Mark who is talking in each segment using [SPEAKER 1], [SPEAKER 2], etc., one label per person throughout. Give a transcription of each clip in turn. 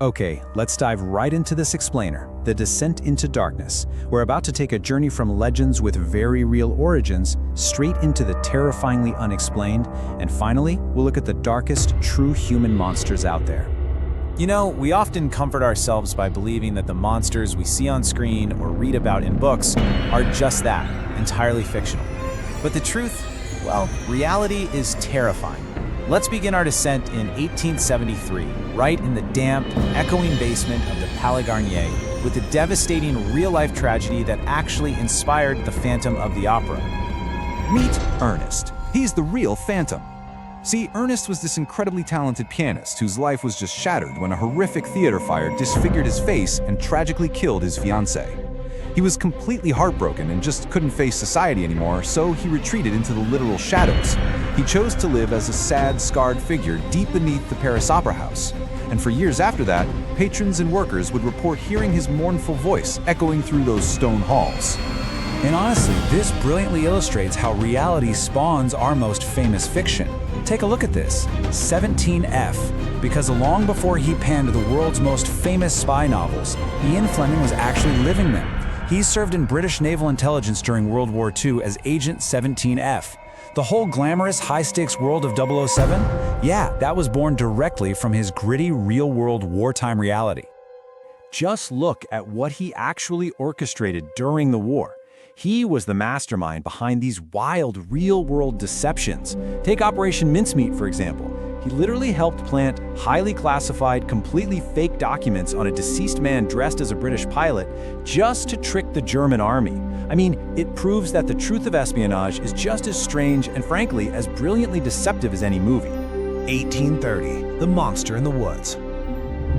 [SPEAKER 1] Okay, let's dive right into this explainer, the descent into darkness. We're about to take a journey from legends with very real origins straight into the terrifyingly unexplained, and finally, we'll look at the darkest true human monsters out there.
[SPEAKER 2] You know, we often comfort ourselves by believing that the monsters we see on screen or read about in books are just that, entirely fictional. But the truth, well, reality is terrifying. Let's begin our descent in 1873, right in the damp, echoing basement of the Palais Garnier, with the devastating real-life tragedy that actually inspired the Phantom of the Opera.
[SPEAKER 3] Meet Ernest. He's the real Phantom. See, Ernest was this incredibly talented pianist whose life was just shattered when a horrific theater fire disfigured his face and tragically killed his fiancée. He was completely heartbroken and just couldn't face society anymore, so he retreated into the literal shadows. He chose to live as a sad, scarred figure deep beneath the Paris Opera House. And for years after that, patrons and workers would report hearing his mournful voice echoing through those stone halls.
[SPEAKER 1] And honestly, this brilliantly illustrates how reality spawns our most famous fiction. Take a look at this, 17F, because long before he penned the world's most famous spy novels, Ian Fleming was actually living them. He served in British naval intelligence during World War II as Agent 17F. The whole glamorous, high-stakes world of 007? Yeah, that was born directly from his gritty, real-world wartime reality. Just look at what he actually orchestrated during the war. He was the mastermind behind these wild, real-world deceptions. Take Operation Mincemeat, for example. He literally helped plant highly classified, completely fake documents on a deceased man dressed as a British pilot just to trick the German army. I mean, it proves that the truth of espionage is just as strange and frankly as brilliantly deceptive as any movie.
[SPEAKER 2] 1830, The Monster in the Woods.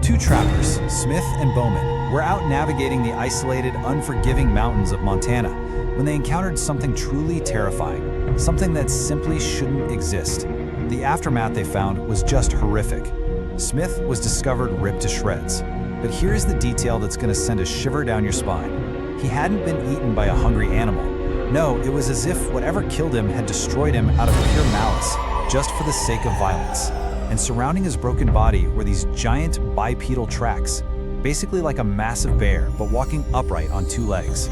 [SPEAKER 2] Two trappers, Smith and Bowman, were out navigating the isolated, unforgiving mountains of Montana when they encountered something truly terrifying, something that simply shouldn't exist. The aftermath they found was just horrific. Smith was discovered ripped to shreds. But here's the detail that's going to send a shiver down your spine. He hadn't been eaten by a hungry animal. No, it was as if whatever killed him had destroyed him out of pure malice, just for the sake of violence. And surrounding his broken body were these giant bipedal tracks, basically like a massive bear, but walking upright on two legs.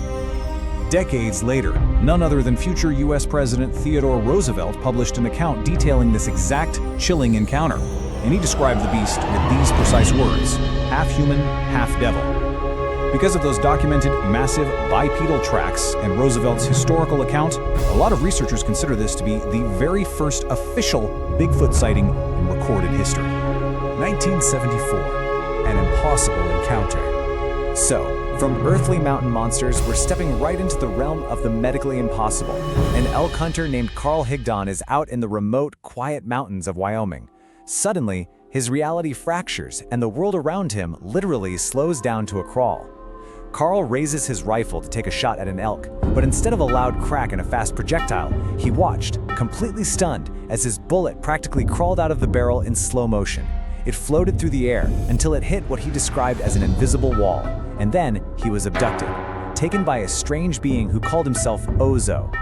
[SPEAKER 1] Decades later, none other than future US President Theodore Roosevelt published an account detailing this exact chilling encounter, and he described the beast with these precise words: half human, half devil. Because of those documented massive bipedal tracks and Roosevelt's historical account, a lot of researchers consider this to be the very first official Bigfoot sighting in recorded history. 1974, an impossible encounter. So, from earthly mountain monsters, we're stepping right into the realm of the medically impossible. An elk hunter named Carl Higdon is out in the remote, quiet mountains of Wyoming. Suddenly, his reality fractures, and the world around him literally slows down to a crawl. Carl raises his rifle to take a shot at an elk, but instead of a loud crack and a fast projectile, he watched, completely stunned, as his bullet practically crawled out of the barrel in slow motion. It floated through the air until it hit what he described as an invisible wall, and then he was abducted, taken by a strange being who called himself Ozo.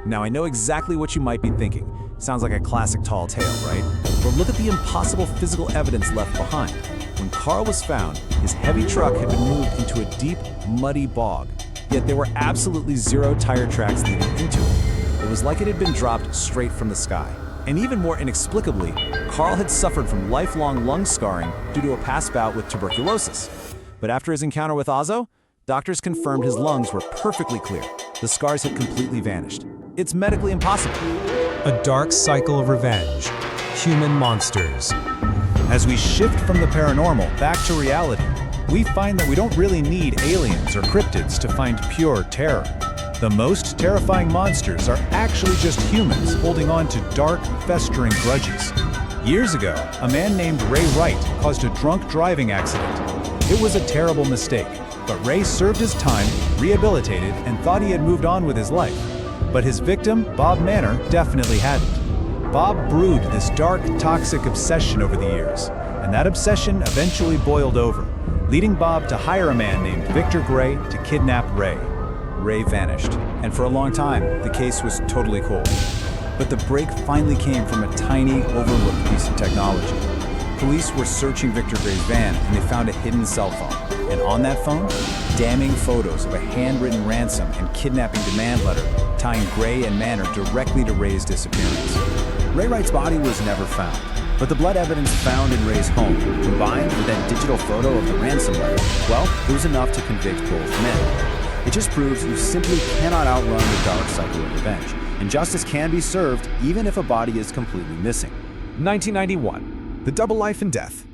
[SPEAKER 1] Now, I know exactly what you might be thinking. Sounds like a classic tall tale, right? But look at the impossible physical evidence left behind. When Carl was found, his heavy truck had been moved into a deep, muddy bog, yet there were absolutely zero tire tracks leading into it. It was like it had been dropped straight from the sky. And even more inexplicably, Carl had suffered from lifelong lung scarring due to a past bout with tuberculosis. But after his encounter with Ozo, doctors confirmed his lungs were perfectly clear. The scars had completely vanished. It's medically impossible.
[SPEAKER 4] A dark cycle of revenge. Human monsters.
[SPEAKER 1] As we shift from the paranormal back to reality, we find that we don't really need aliens or cryptids to find pure terror. The most terrifying monsters are actually just humans holding on to dark, festering grudges. Years ago, a man named Ray Wright caused a drunk driving accident. It was a terrible mistake, but Ray served his time, rehabilitated, and thought he had moved on with his life. But his victim, Bob Manor, definitely hadn't. Bob brewed this dark, toxic obsession over the years, and that obsession eventually boiled over, leading Bob to hire a man named Victor Gray to kidnap Ray. Ray vanished, and for a long time, the case was totally cool. But the break finally came from a tiny, overlooked piece of technology.
[SPEAKER 2] Police were searching Victor Gray's van and they found a hidden cell phone. And on that phone, damning photos of a handwritten ransom and kidnapping demand letter tying Gray and Manor directly to Ray's disappearance. Ray Wright's body was never found, but the blood evidence found in Ray's home, combined with that digital photo of the ransom letter, well, it was enough to convict both men. It just proves you simply cannot outrun the dark cycle of revenge, and justice can be served even if a body is completely missing.
[SPEAKER 3] 1991, the double life and death.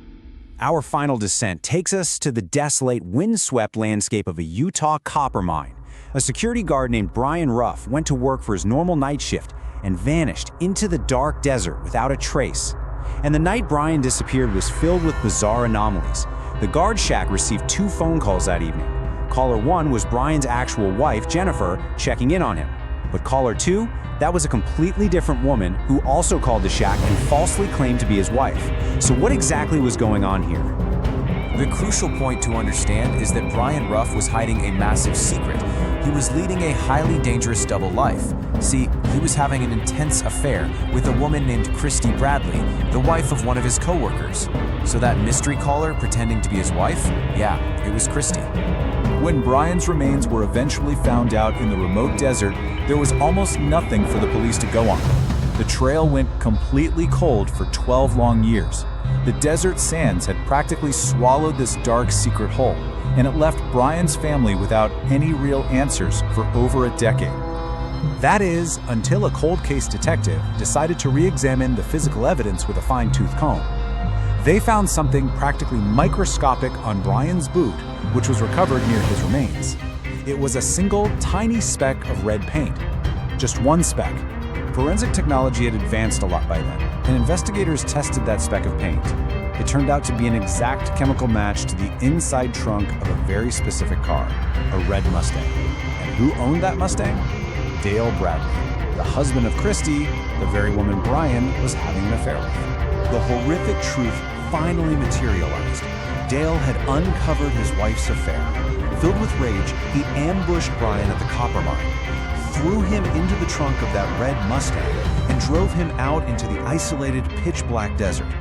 [SPEAKER 2] Our final descent takes us to the desolate, windswept landscape of a Utah copper mine. A security guard named Brian Ruff went to work for his normal night shift and vanished into the dark desert without a trace. And the night Brian disappeared was filled with bizarre anomalies. The guard shack received 2 phone calls that evening. Caller 1 was Brian's actual wife, Jennifer, checking in on him. But caller 2, that was a completely different woman who also called the shack and falsely claimed to be his wife. So what exactly was going on here?
[SPEAKER 1] The crucial point to understand is that Brian Ruff was hiding a massive secret. He was leading a highly dangerous double life. See, he was having an intense affair with a woman named Christy Bradley, the wife of one of his co-workers. So that mystery caller pretending to be his wife? Yeah, it was Christy.
[SPEAKER 3] When Brian's remains were eventually found out in the remote desert, there was almost nothing for the police to go on. The trail went completely cold for 12 long years. The desert sands had practically swallowed this dark secret hole, and it left Brian's family without any real answers for over a decade. That is, until a cold case detective decided to re-examine the physical evidence with a fine-tooth comb. They found something practically microscopic on Brian's boot, which was recovered near his remains. It was a single, tiny speck of red paint. Just one speck. Forensic technology had advanced a lot by then, and investigators tested that speck of paint. It turned out to be an exact chemical match to the inside trunk of a very specific car, a red Mustang. And who owned that Mustang? Dale Bradley, the husband of Christy, the very woman Brian was having an affair with. The horrific truth finally materialized. Dale had uncovered his wife's affair. Filled with rage, he ambushed Brian at the copper mine, threw him into the trunk of that red Mustang, and drove him out into the isolated, pitch-black desert.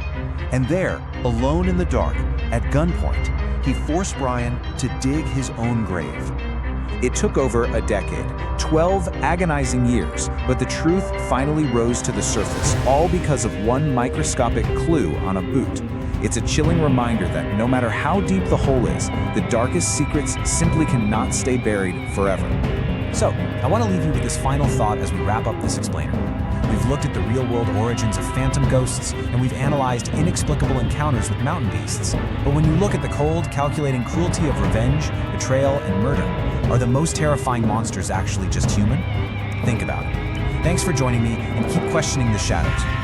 [SPEAKER 3] And there, alone in the dark, at gunpoint, he forced Brian to dig his own grave. It took over a decade, 12 agonizing years, but the truth finally rose to the surface, all because of one microscopic clue on a boot. It's a chilling reminder that no matter how deep the hole is, the darkest secrets simply cannot stay buried forever.
[SPEAKER 1] So, I want to leave you with this final thought as we wrap up this explainer. We've looked at the real-world origins of phantom ghosts, and we've analyzed inexplicable encounters with mountain beasts. But when you look at the cold, calculating cruelty of revenge, betrayal, and murder, are the most terrifying monsters actually just human? Think about it. Thanks for joining me, and keep questioning the shadows.